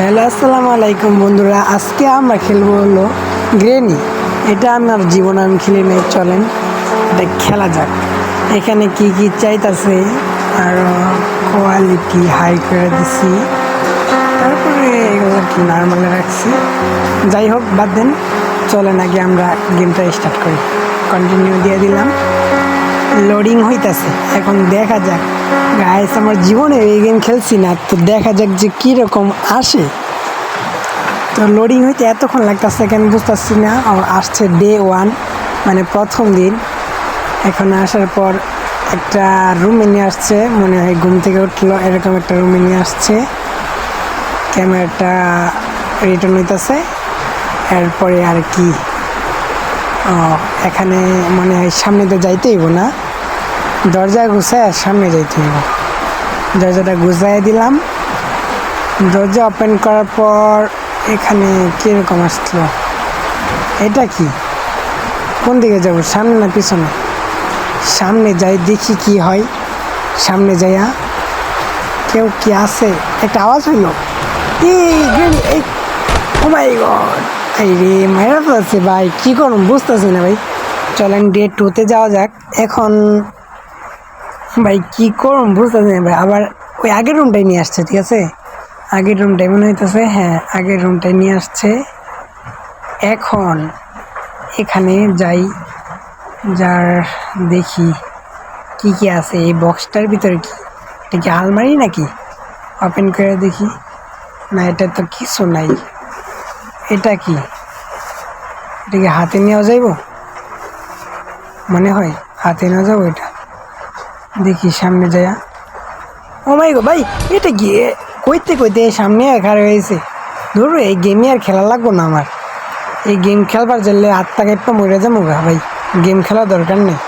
Hello, আসসালামু আলাইকুম বন্ধুরা। আজকে আমরা খেলবো হলো গ্রেনি। এটা আমার জীবনে আমি খেলি নাই, চলেন এটা খেলা যাক। এখানে কি কি চাইতেছে আর কোয়ালিটি হাই করে দিছি, তারপরে এগুলো আর কি নর্মালে রাখছি। যাই হোক, বাদ দেন, চলেন আগে আমরা গেমটা স্টার্ট করি। কন্টিনিউ দিয়ে দিলাম, লোডিং হইতাছে। এখন দেখা যাক গাইস, আমার জীবনে এই গেম খেলছি না, তো দেখা যাক যে কীরকম আসে। তো লোডিং হইতে এতক্ষণ লাগতেছে কেন বুঝতেছি না। আসছে ডে 1, মানে প্রথম দিন। এখন আসার পর একটা রুমে নিয়ে আসছে, মনে হয় ঘুম থেকে উঠলো এরকম একটা রুমে নিয়ে আসছে। ক্যামেরাটা রিটার্ন হইতেছে। এরপরে আর কি এখানে মনে হয় সামনে তো যাইতে হইব না, দরজা গুছায় আর সামনে যাইতে হইব। দরজাটা গুছাই দিলাম। দরজা ওপেন করার পর এখানে কীরকম আসলো, এটা কি, কোন দিকে যাব, সামনে না পিছনে? সামনে যাই, দেখি কি হয়। সামনে যাইয়া কেউ কি আছে, একটা আওয়াজ হইলো। এই ও মাই গড, এই রে মায়েরা তো আছে ভাই, কী করুন বুঝতেছি না ভাই। চলেন ডে 2-তে যাওয়া যাক। এখন ভাই কী করুন বুঝতেছি না ভাই। আবার ওই আগের রুমটাই নিয়ে আসছে, ঠিক আছে, আগের রুমটাই মনে হইতেছে। হ্যাঁ, আগের রুমটাই নিয়ে আসছে। এখন এখানে যাই, যার দেখি কি কি আছে এই বক্সটার ভিতরে। কি এটা, কি আলমারি নাকি? ওপেন করে দেখি। না, এটা তো কিছু নাই। এটা কি, এটা কি হাতে নেওয়া যাইব? মনে হয় হাতে নেওয়া যাবো এটা। দেখি সামনে যাইয়া। ও মাই গো ভাই, এটা কি, কইতে কইতে সামনে খাড়া হয়েছে। ধরো এই গেমে আর খেলা লাগবো না আমার। এই গেম খেলবার জন্য আত্মা কেটপা মরে যাবো গা ভাই, গেম খেলা দরকার নেই।